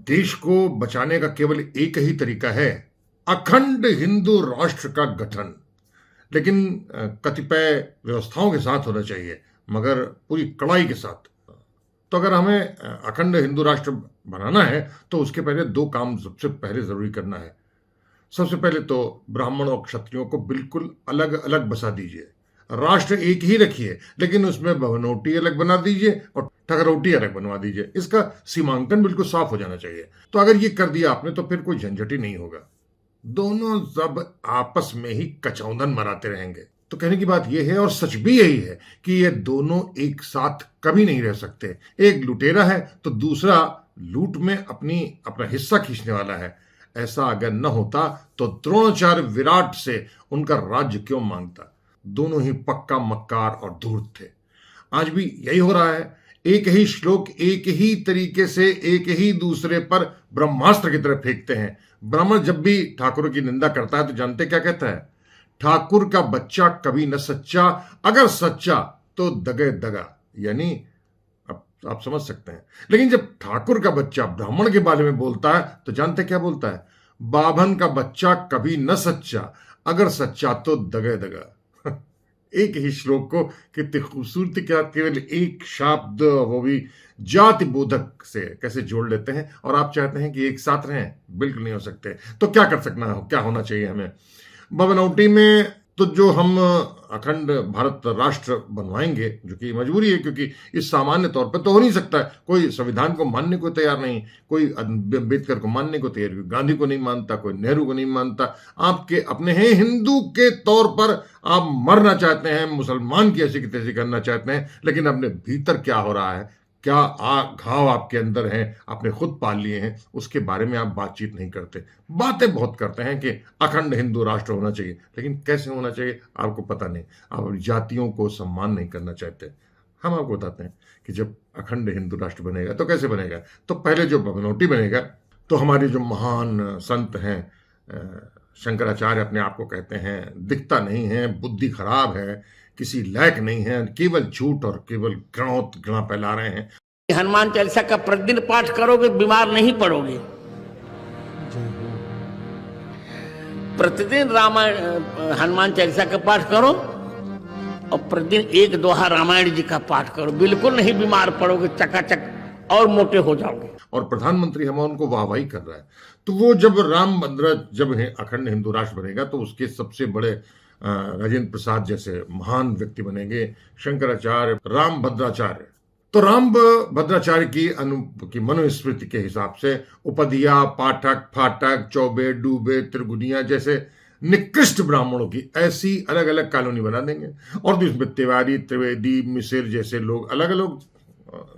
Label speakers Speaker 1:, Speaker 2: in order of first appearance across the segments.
Speaker 1: देश को बचाने का केवल एक ही तरीका है, अखंड हिंदू राष्ट्र का गठन। लेकिन कतिपय व्यवस्थाओं के साथ होना चाहिए, मगर पूरी कड़ाई के साथ। तो अगर हमें अखंड हिंदू राष्ट्र बनाना है तो उसके पहले दो काम सबसे पहले जरूरी करना है। सबसे पहले तो ब्राह्मण और क्षत्रियों को बिल्कुल अलग अलग बसा दीजिए। राष्ट्र एक ही रखिए, लेकिन उसमें भवनोटी अलग बना दीजिए और ठगरौटी अलग बनवा दीजिए। इसका सीमांकन बिल्कुल साफ हो जाना चाहिए। तो अगर ये कर दिया आपने तो फिर कोई झंझट ही नहीं होगा। दोनों जब आपस में ही कचौंधन मराते रहेंगे। तो कहने की बात यह है, और सच भी यही है, कि ये दोनों एक साथ कभी नहीं रह सकते। एक लुटेरा है तो दूसरा लूट में अपना हिस्सा खींचने वाला है। ऐसा अगर न होता तो द्रोणाचार्य विराट से उनका राज्य क्यों मांगता। दोनों ही पक्का मक्कार और धूर्त थे। आज भी यही हो रहा है। एक ही श्लोक एक ही तरीके से एक ही दूसरे पर ब्रह्मास्त्र की तरह फेंकते हैं। ब्राह्मण जब भी ठाकुर की निंदा करता है तो जानते क्या कहता है? ठाकुर का बच्चा कभी न सच्चा, अगर सच्चा तो दगे दगा। यानी आप समझ सकते हैं। लेकिन जब ठाकुर का बच्चा ब्राह्मण के बारे में बोलता है तो जानते क्या बोलता है? बाभन का बच्चा कभी न सच्चा, अगर सच्चा तो दगे दगा। एक ही श्लोक को कितनी खूबसूरती के साथ केवल एक शब्द, वो भी जाति बोधक से कैसे जोड़ लेते हैं। और आप चाहते हैं कि एक साथ रहें? बिल्कुल नहीं हो सकते। तो क्या क्या होना चाहिए हमें? भवनौटी में तो जो हम अखंड भारत राष्ट्र बनवाएंगे, जो कि मजबूरी है, क्योंकि इस सामान्य तौर पर तो हो नहीं सकता है। कोई संविधान को मानने को तैयार नहीं, कोई अम्बेडकर को मानने को तैयार, गांधी को नहीं मानता, कोई नेहरू को नहीं मानता। आपके अपने हैं, हिंदू के तौर पर आप मरना चाहते हैं, मुसलमान की ऐसी की तैसी करना चाहते हैं, लेकिन अपने भीतर क्या हो रहा है, क्या घाव आपके अंदर हैं, आपने खुद पाल लिए हैं, उसके बारे में आप बातचीत नहीं करते। बातें बहुत करते हैं कि अखंड हिंदू राष्ट्र होना चाहिए, लेकिन कैसे होना चाहिए आपको पता नहीं। आप जातियों को सम्मान नहीं करना चाहते। हम आपको बताते हैं कि जब अखंड हिंदू राष्ट्र बनेगा तो कैसे बनेगा। तो पहले जो भवनौटी बनेगा, तो हमारे जो महान संत हैं, शंकराचार्य अपने आप को कहते हैं दिखता नहीं है, बुद्धि खराब है, किसी लायक नहीं है, केवल झूठ और केवल घृणा फैला रहे हैं।
Speaker 2: हनुमान चालीसा का प्रतिदिन पाठ करोगे, बीमार नहीं पड़ोगे। प्रतिदिन रामायण हनुमान चालीसा का पाठ करो और प्रतिदिन एक दोहा रामायण जी का पाठ करो, बिल्कुल नहीं बीमार पड़ोगे, चकाचक और मोटे हो जाओगे।
Speaker 1: और प्रधानमंत्री हम उनको वाहवाही कर रहा है। तो वो जब रामभद्र जब अखंड हिंदू राष्ट्र बनेगा तो उसके सबसे बड़े राजेंद्र प्रसाद जैसे महान व्यक्ति बनेंगे, शंकराचार्य, रामभद्राचार्य। तो रामभद्राचार्य की मनुस्मृति के हिसाब से उपधिया, पाठक, फाटक, चौबे, डूबे, त्रिगुनिया जैसे निकृष्ट ब्राह्मणों की ऐसी अलग अलग कॉलोनी बना देंगे। और इसमें तिवारी, त्रिवेदी, मिसिर जैसे लोग अलग अलग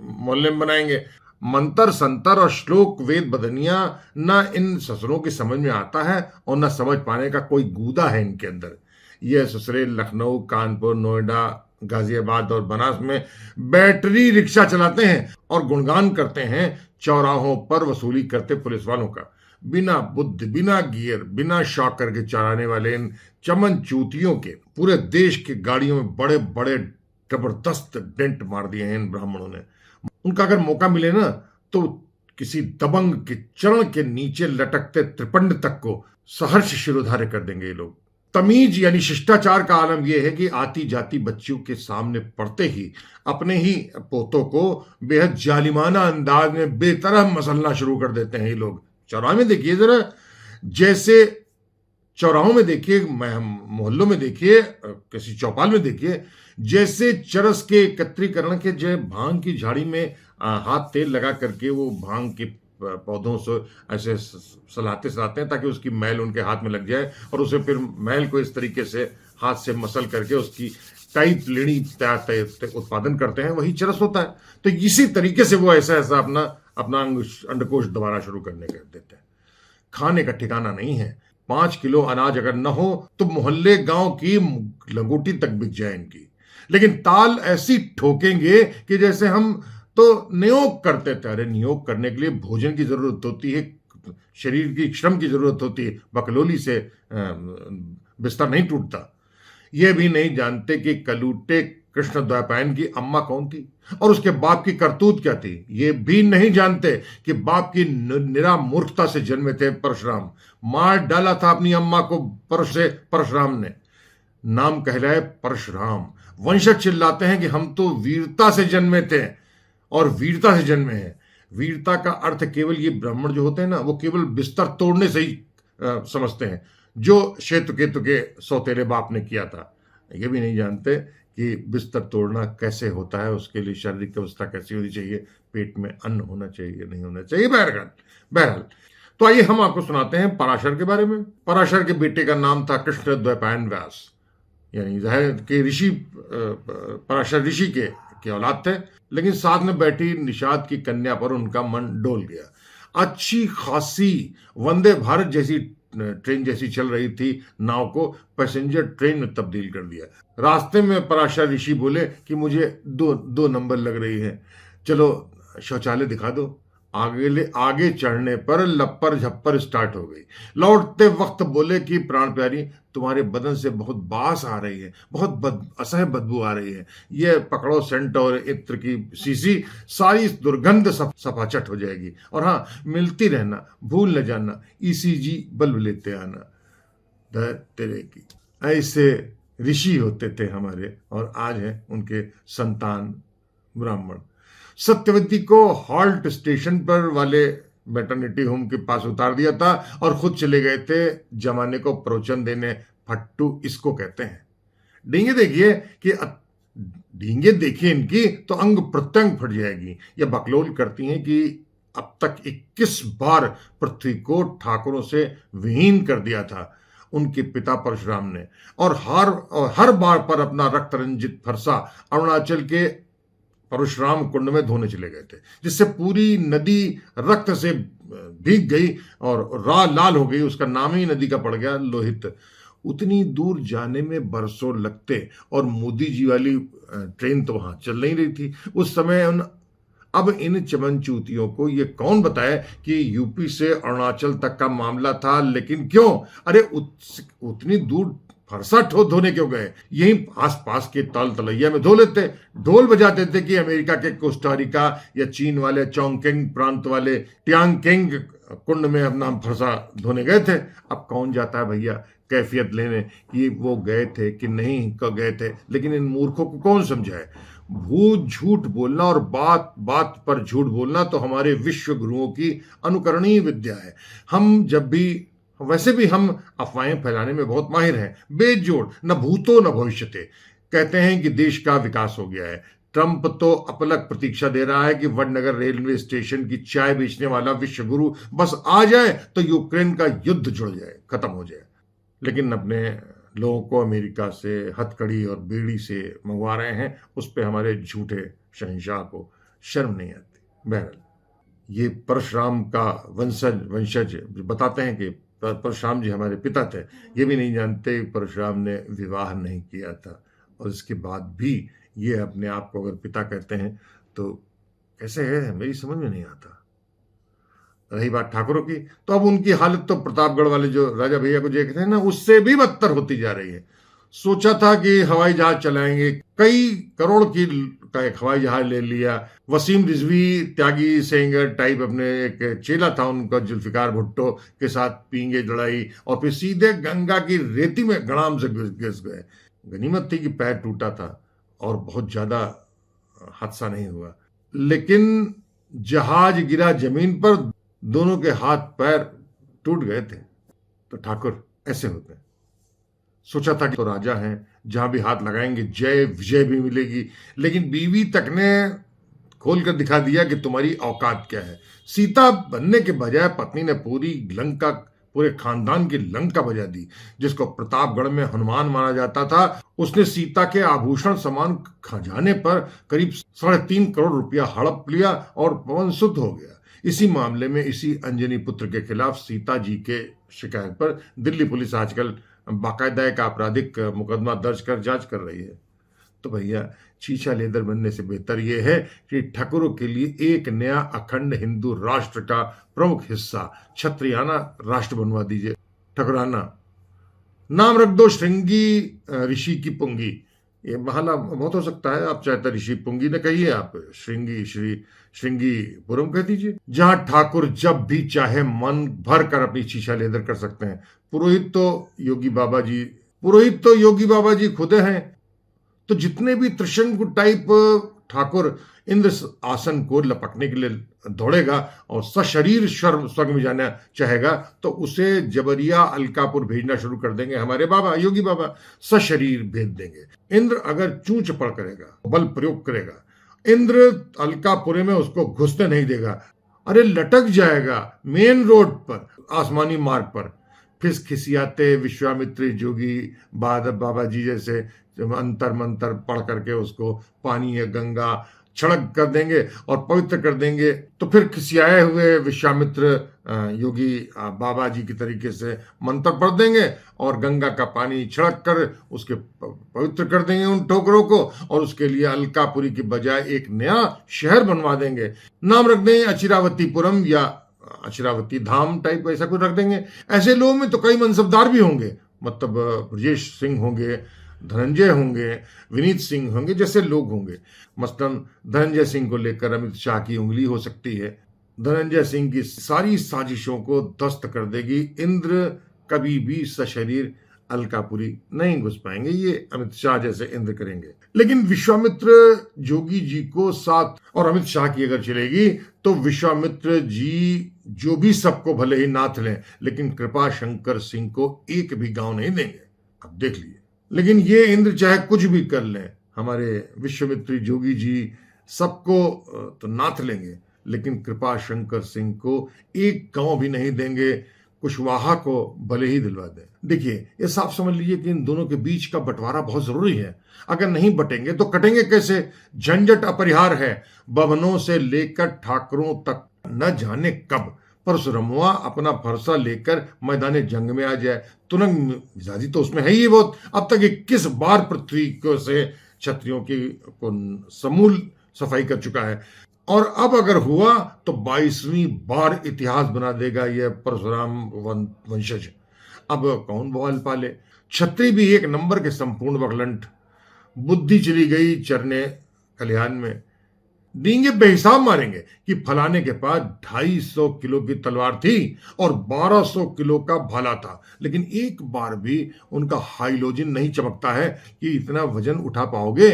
Speaker 1: मोहल्ले में बनाएंगे। मंत्र संतर और श्लोक वेद बदनिया ना इन ससुरों की समझ में आता है और ना समझ पाने का कोई गूदा है इनके अंदर। ये ससुरे लखनऊ, कानपुर, नोएडा, गाजियाबाद और बनास में बैटरी रिक्शा चलाते हैं और गुणगान करते हैं चौराहों पर वसूली करते पुलिस वालों का। बिना बुद्धि, बिना गियर, बिना शॉकर के चलाने वाले इन चमन चूतियों के पूरे देश की गाड़ियों में बड़े बड़े जबरदस्त डेंट मार दिए हैं इन ब्राह्मणों ने। उनका अगर मौका मिले ना तो किसी दबंग के चरण के नीचे लटकते त्रिपंड तक को सहर्ष शिरोधार्य कर देंगे ये लोग। तमीज यानी शिष्टाचार का आलम यह है कि आती जाती बच्चियों के सामने पड़ते ही अपने ही पोतों को बेहद जालिमाना अंदाज में बेतरह मसलना शुरू कर देते हैं ये लोग। चौराहे में देखिए जरा, जैसे चौराहों में देखिए, मोहल्लों में देखिए, किसी चौपाल में देखिए, जैसे चरस के एकत्रीकरण के जो भांग की झाड़ी में हाथ तेल लगा करके वो भांग के पौधों से ऐसे सलाते हैं ताकि उसकी मैल उनके हाथ में लग जाए और उसे फिर मैल को इस तरीके से हाथ से मसल करके उसकी टाइट लेणी उत्पादन करते हैं, वही चरस होता है। तो इसी तरीके से वो ऐसा अपना अंडकोश दोबारा शुरू करने कर देते हैं। खाने का ठिकाना नहीं है। 5 किलो अनाज अगर न हो तो मोहल्ले गांव की लंगोटी तक बिक जाए इनकी। लेकिन ताल ऐसी ठोकेंगे कि जैसे हम तो नियोग करते थे। अरे नियोग करने के लिए भोजन की जरूरत होती है, शरीर की श्रम की जरूरत होती है। बकलोली से बिस्तर नहीं टूटता। ये भी नहीं जानते कि कलूटे कृष्ण द्वैपायन की अम्मा कौन थी और उसके बाप की करतूत क्या थी। ये भी नहीं जानते कि बाप की निरा मूर्खता से जन्मे थे परशुराम। मार डाला था अपनी अम्मा को परशुराम ने। नाम कहलाए परशुराम। वंशज चिल्लाते हैं कि हम तो वीरता से जन्मे थे और वीरता से जन्मे हैं। वीरता का अर्थ केवल ये ब्राह्मण जो होते हैं ना, वो केवल बिस्तर तोड़ने से ही समझते हैं, जो श्वेत केतु के सौतेले बाप ने किया था। ये भी नहीं जानते कि बिस्तर तोड़ना कैसे होता है, उसके लिए शारीरिक अवस्था कैसी होनी चाहिए, पेट में अन्न होना चाहिए नहीं होना चाहिए। बहरहाल तो आइए हम आपको सुनाते हैं पराशर के बारे में। पराशर के बेटे का नाम था कृष्ण द्वैपायन व्यास, यानी जाहिर के ऋषि पराशर ऋषि के औलाद थे। लेकिन साथ में बैठी निषाद की कन्या पर उनका मन डोल गया। अच्छी खासी वंदे भारत जैसी ट्रेन जैसी चल रही थी नाव को पैसेंजर ट्रेन में तब्दील कर दिया। रास्ते में पराशर ऋषि बोले कि मुझे दो नंबर लग रही है, चलो शौचालय दिखा दो। आगे चढ़ने पर लप्पर झप्पर स्टार्ट हो गई। लौटते वक्त बोले कि प्राण प्यारी, तुम्हारे बदन से बहुत बास आ रही है, बहुत असह्य बदबू आ रही है। ये पकड़ो सेंट और इत्र की शीशी, सारी दुर्गंध सफाचट हो जाएगी। और हाँ, मिलती रहना, भूल न जाना, ECG बल्ब लेते आना। तेरे की ऐसे ऋषि होते थे हमारे, और आज है उनके संतान ब्राह्मण। सत्यवती को हॉल्ट स्टेशन पर वाले मैटरनिटी होम के पास उतार दिया था और खुद चले गए थे जमाने को प्रवचन देने। फट्टू इसको कहते हैं। डींगे देखिए इनकी तो अंग प्रत्यंग फट जाएगी। यह बकलोल करती हैं कि अब तक 21 बार पृथ्वी को ठाकुरों से विहीन कर दिया था उनके पिता परशुराम ने, और हर बार पर अपना रक्त रंजित फरसा अरुणाचल के परशुराम कुंड में धोने चले गए थे, जिससे पूरी नदी रक्त से भीग गई और लाल हो गई। उसका नाम ही नदी का पड़ गया लोहित। उतनी दूर जाने में बरसों लगते, और मोदी जी वाली ट्रेन तो वहां चल नहीं रही थी उस समय। अब इन चमनचूतियों को ये कौन बताए कि यूपी से अरुणाचल तक का मामला था। लेकिन क्यों? अरे उतनी दूर फरसा धोने क्यों गए? यहीं आस पास के ताल तलैया में धो लेते। ढोल बजाते थे कि अमेरिका के कोस्टारिका या चीन वाले चोंगकिंग प्रांत वाले टियांगकिंग कुंड में अपना फरसा धोने गए थे। अब कौन जाता है भैया कैफियत लेने कि वो गए थे कि नहीं गए थे। लेकिन इन मूर्खों को कौन समझाए? भूत झूठ बोलना और बात बात पर झूठ बोलना तो हमारे विश्व गुरुओं की अनुकरणीय विद्या है। वैसे भी हम अफवाहें फैलाने में बहुत माहिर हैं, बेजोड़, न भूतो न भविष्यते। कहते हैं कि देश का विकास हो गया है। ट्रंप तो अपलक प्रतीक्षा दे रहा है कि वडनगर रेलवे स्टेशन की चाय बेचने वाला विश्व गुरु बस आ जाए तो यूक्रेन का युद्ध जुड़ जाए, खत्म हो जाए। लेकिन अपने लोगों को अमेरिका से हथकड़ी और बीड़ी से मंगवा रहे हैं, उस पर हमारे झूठे शहंशाह को शर्म नहीं आती। बहरहाल ये परशुराम का वंशज बताते हैं कि परशुराम जी हमारे पिता थे। ये भी नहीं जानते परशुराम ने विवाह नहीं किया था, और इसके बाद भी ये अपने आप को अगर पिता कहते हैं तो कैसे है, मेरी समझ में नहीं आता। रही बात ठाकुरों की, तो अब उनकी हालत तो प्रतापगढ़ वाले जो राजा भैया को देखते हैं ना, उससे भी बदतर होती जा रही है। सोचा था कि हवाई जहाज चलाएंगे, कई करोड़ का एक हवाई जहाज ले लिया। वसीम रिजवी त्यागी सेंगर टाइप अपने एक चेला था उनका, जुल्फिकार भुट्टो के साथ पींगे लड़ाई, और फिर सीधे गंगा की रेती में गड़ाम से घिस गए। गनीमत थी कि पैर टूटा था और बहुत ज्यादा हादसा नहीं हुआ। लेकिन जहाज गिरा जमीन पर, दोनों के हाथ पैर टूट गए थे। तो ठाकुर ऐसे होते हैं। सोचा था कि तो राजा हैं, जहां भी हाथ लगाएंगे जय विजय भी मिलेगी। लेकिन बीवी तक ने खोल कर दिखा दिया कि तुम्हारी औकात क्या है। सीता बनने के बजाय पत्नी ने पूरे खानदान की लंका बजा दी। जिसको प्रतापगढ़ में हनुमान माना जाता था, उसने सीता के आभूषण सामान खजाने पर करीब 3.5 करोड़ रुपया हड़प लिया और पवन शुद्ध हो गया। इसी मामले में इसी अंजनी पुत्र के खिलाफ सीता जी के शिकायत पर दिल्ली पुलिस आजकल बाकायदा एक आपराधिक मुकदमा दर्ज कर जांच कर रही है। तो भैया शीशा लेदर बनने से बेहतर यह है कि ठाकुरों के लिए एक नया अखंड हिंदू राष्ट्र का प्रमुख हिस्सा क्षत्रियाना राष्ट्र बनवा दीजिए। ठकुराना नाम रख दो श्रृंगी ऋषि की पुंगी। ये बहाना बहुत हो सकता है, आप चाहे तो ऋषि पुंगी ने कहिए, आप श्रृंगीपुरम कह दीजिए, जहां ठाकुर जब भी चाहे मन भर कर अपनी शीशा लेदर कर सकते हैं। पुरोहित तो योगी बाबा जी खुद हैं। तो जितने भी त्रिशंकु टाइप ठाकुर इंद्र आसन को लपकने के लिए दौड़ेगा और सशरीर स्वर्ग में जाना चाहेगा, तो उसे जबरिया अलकापुर भेजना शुरू कर देंगे हमारे बाबा योगी बाबा, सशरीर भेज देंगे। इंद्र अगर चूंच पड़ करेगा, बल प्रयोग करेगा, इंद्र अलकापुरी में उसको घुसने नहीं देगा, अरे लटक जाएगा मेन रोड पर, आसमानी मार्ग पर। फिर खिसियाते विश्वामित्र जोगी बाबा जी जैसे अंतर मंतर पढ़ करके उसको पानी या गंगा छड़क कर देंगे और पवित्र कर देंगे। तो फिर खिसियाए हुए विश्वामित्र योगी बाबा जी की तरीके से मंत्र पढ़ देंगे और गंगा का पानी छिड़क कर उसके पवित्र कर देंगे उन ठोकरों को, और उसके लिए अलकापुरी की बजाय एक नया शहर बनवा देंगे। नाम रख देंगे अचिरावतीपुरम या अचिरावती धाम टाइप ऐसा कुछ रख देंगे। ऐसे लोगों में तो कई मनसबदार भी होंगे, मतलब ब्रजेश सिंह होंगे, धनंजय होंगे, विनीत सिंह होंगे, जैसे लोग होंगे। मसलन धनंजय सिंह को लेकर अमित शाह की उंगली हो सकती है। धनंजय सिंह की सारी साजिशों को ध्वस्त कर देगी। इंद्र कभी भी सशरीर अलकापुरी नहीं घुस पाएंगे, ये अमित शाह जैसे इंद्र करेंगे। लेकिन विश्वामित्र जोगी जी को साथ, और अमित शाह की अगर चलेगी तो विश्वामित्र जी जो भी सबको भले ही नाथ लें, लेकिन कृपा शंकर सिंह को एक भी गांव नहीं देंगे। अब देख लीजिए। लेकिन ये इंद्र चाहे कुछ भी कर लें, हमारे विश्वामित्री जोगी जी सबको तो नाथ लेंगे, लेकिन कृपा शंकर सिंह को एक गांव भी नहीं देंगे, कुशवाहा को भले ही दिलवा दें। देखिए, ये साफ समझ लीजिए कि इन दोनों के बीच का बंटवारा बहुत जरूरी है। अगर नहीं बटेंगे तो कटेंगे कैसे? झंझट अपरिहार है। बभनों से लेकर ठाकरों तक न जाने कब परशुरमुआ अपना फरसा लेकर मैदान जंग में आ जाए। तुरंग मिजाजी तो उसमें है ही बहुत। अब तक 21 बार पृथ्वी को से क्षत्रियों की को समूल सफाई कर चुका है, और अब अगर हुआ तो 22वीं बार इतिहास बना देगा यह परशुराम वंशज। अब कौन बवाल पाले? क्षत्रिय भी एक नंबर के संपूर्ण बकलंट। बुद्धि चली गई चरने खलिहान में। डींगे बेहिसाब मारेंगे कि फलाने के पास 250 किलो की तलवार थी और 1200 किलो का भाला था, लेकिन एक बार भी उनका हाइलोजन नहीं चमकता है कि इतना वजन उठा पाओगे,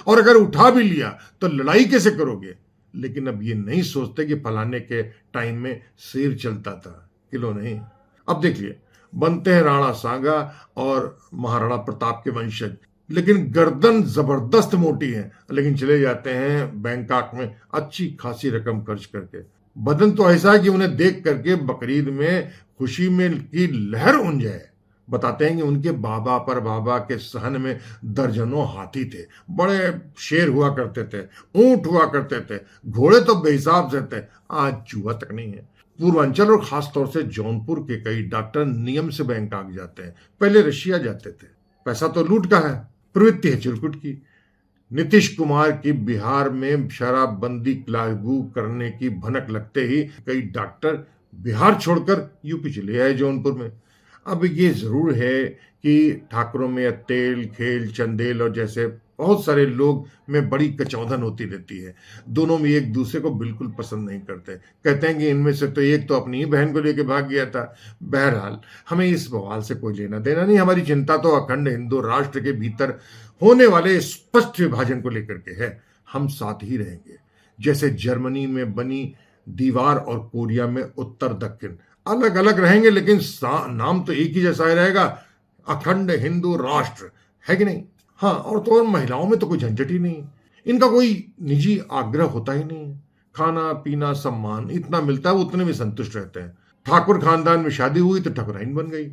Speaker 1: और अगर उठा भी लिया तो लड़ाई कैसे करोगे? लेकिन अब ये नहीं सोचते कि फलाने के टाइम में शेर चलता था, किलो नहीं। अब देखिए, बनते हैं राणा सांगा और महाराणा प्रताप के वंशज, लेकिन गर्दन जबरदस्त मोटी है, लेकिन चले जाते हैं बैंकॉक में अच्छी खासी रकम खर्च करके। बदन तो ऐसा है कि उन्हें देख करके बकरीद में खुशी में की लहर उन जाए। बताते हैं कि उनके बाबा के सहन में दर्जनों हाथी थे, बड़े शेर हुआ करते थे, ऊंट हुआ करते थे, घोड़े तो बेहिसाब से थे, आज चूहा तक नहीं है। पूर्वांचल और खासतौर से जौनपुर के कई डॉक्टर नियम से बैंकॉक जाते हैं, पहले रशिया जाते थे। पैसा तो लूट का है, प्रवृत्ति है चिरकुट की। नीतीश कुमार की बिहार में शराबबंदी लागू करने की भनक लगते ही कई डॉक्टर बिहार छोड़कर यूपी चले आए जौनपुर में। अब ये जरूर है कि ठाकुरों में तेल खेल चंदेल और जैसे बहुत सारे लोग में बड़ी कचौंधन होती रहती है। दोनों में एक दूसरे को बिल्कुल पसंद नहीं करते। कहते हैं कि इनमें से तो एक तो अपनी ही बहन को लेकर भाग गया था। बहरहाल, हमें इस बवाल से कोई लेना देना नहीं। हमारी चिंता तो अखंड हिंदू राष्ट्र के भीतर होने वाले स्पष्ट विभाजन को लेकर के है। हम साथ ही रहेंगे, जैसे जर्मनी में बनी दीवार और कोरिया में उत्तर दक्षिण अलग अलग रहेंगे, लेकिन नाम तो एक ही जैसा ही रहेगा, अखंड हिंदू राष्ट्र, है कि नहीं? हाँ, और तो और महिलाओं में तो कोई झंझट ही नहीं, इनका कोई निजी आग्रह होता ही नहीं। खाना पीना सम्मान इतना मिलता है, वो उतने में संतुष्ट रहते हैं। ठाकुर खानदान में शादी हुई तो ठाकुराइन बन गई।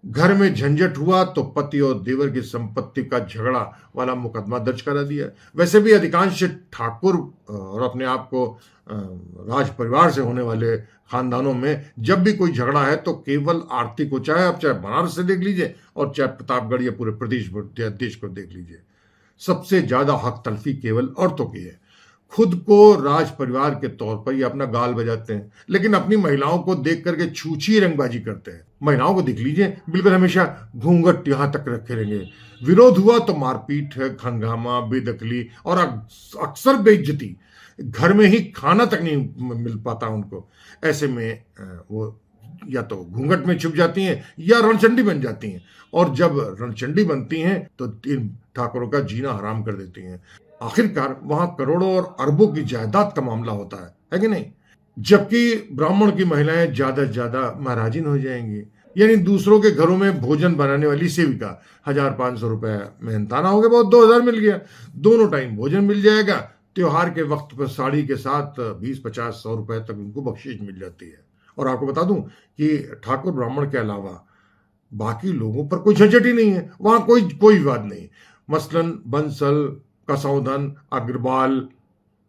Speaker 1: घर में झंझट हुआ तो पति और देवर की संपत्ति का झगड़ा वाला मुकदमा दर्ज करा दिया। वैसे भी अधिकांश ठाकुर और अपने आप को राज परिवार से होने वाले खानदानों में जब भी कोई झगड़ा है तो केवल आर्थिक हो, चाहे आप चाहे बनारस से देख लीजिए और चाहे प्रतापगढ़ या पूरे देश को देख लीजिए, सबसे ज्यादा हक तलफी केवल औरतों की है। खुद को राज परिवार के तौर पर ये अपना गाल बजाते हैं, लेकिन अपनी महिलाओं को देख करके छूछी रंगबाजी करते हैं। महिलाओं को देख लीजिए, बिल्कुल हमेशा घूंघट यहां तक रखे रहेंगे। विरोध हुआ तो मारपीट, हंगामा, बेदखली और अक्सर बेइज्जती। घर में ही खाना तक नहीं मिल पाता उनको। ऐसे में वो या तो घूंघट में छुप जाती हैं या रणचंडी बन जाती हैं, और जब रणचंडी बनती हैं तो इन ठाकुरों का जीना हराम कर देती हैं। आखिरकार वहां करोड़ों और अरबों की जायदाद का मामला होता है कि नहीं? जबकि ब्राह्मण की महिलाएं ज्यादा से ज्यादा महाराजिन हो जाएंगी, यानी दूसरों के घरों में भोजन बनाने वाली सेविका। 1,500 रुपए मेहनताना हो गया, बहुत 2,000 मिल गया, दोनों टाइम भोजन मिल जाएगा। त्योहार के वक्त पर साड़ी के साथ 20, 50, 100 रुपए तक उनको बख्शीश मिल जाती है। और आपको बता दूं कि ठाकुर ब्राह्मण के अलावा बाकी लोगों पर कोई झंझट ही नहीं है, वहां कोई विवाद नहीं। मसलन बंसल, कसौदन, अग्रवाल,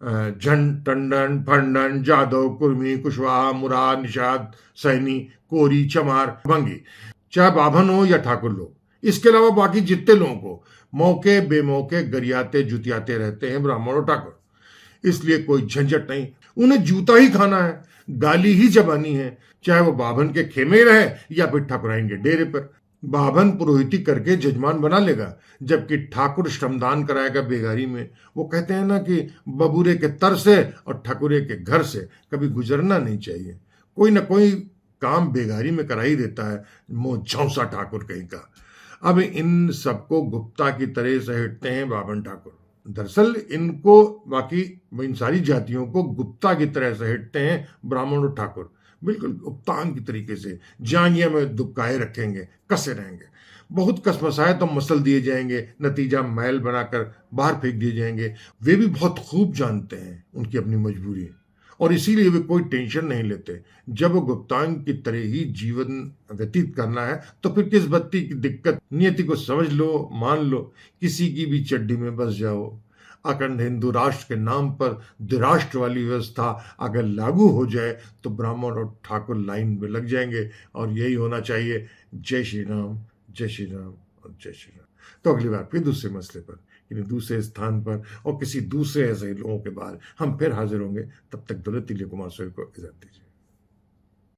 Speaker 1: झंड, टंडन, फंडन, जादव, कुर्मी, कुशवाहा, मुराद, निषाद, सैनी, कोरी, चमार, भंगी, चाहे बाभन हो या ठाकुर लोग। इसके अलावा बाकी जितने लोगों को मौके बेमौके गरियाते जुतियाते रहते हैं ब्राह्मण और ठाकुर। इसलिए कोई झंझट नहीं, उन्हें जूता ही खाना है, गाली ही जबानी है, चाहे वो बाभन के खेमे रहे या फिर ठाकुराइन के डेरे पर। बाभन पुरोहिती करके जजमान बना लेगा, जबकि ठाकुर श्रमदान कराएगा बेगारी में। वो कहते हैं ना कि बबूरे के तर से और ठकुरे के घर से कभी गुजरना नहीं चाहिए। कोई ना कोई काम बेगारी में करा ही देता है, मोह झौसा ठाकुर कहीं का। अब इन सबको गुप्ता की तरह सहेटते हैं बाभन ठाकुर। दरअसल इनको, बाकी इन सारी जातियों को गुप्ता की तरह सहेटते हैं ब्राह्मण और ठाकुर। बिल्कुल गुप्तांग की तरीके से जांघिया में दुबकाए रखेंगे, कसे रहेंगे। बहुत कसमसाए तो मसल दिए जाएंगे, नतीजा मैल बनाकर बाहर फेंक दिए जाएंगे। वे भी बहुत खूब जानते हैं उनकी अपनी मजबूरी, और इसीलिए वे कोई टेंशन नहीं लेते। जब वो गुप्तांग की तरह ही जीवन व्यतीत करना है तो फिर किस बत्ती की दिक्कत। नियति को समझ लो, मान लो, किसी की भी चड्डी में बस जाओ। अखंड हिंदू राष्ट्र के नाम पर द्विराष्ट्र वाली व्यवस्था अगर लागू हो जाए तो ब्राह्मण और ठाकुर लाइन में लग जाएंगे, और यही होना चाहिए। जय श्री राम, जय श्री राम और जय श्री राम। तो अगली बार फिर दूसरे मसले पर, दूसरे स्थान पर और किसी दूसरे ऐसे लोगों के बाद हम फिर हाजिर होंगे। तब तक दौलत कुमार सोई को इजाजत दीजिए।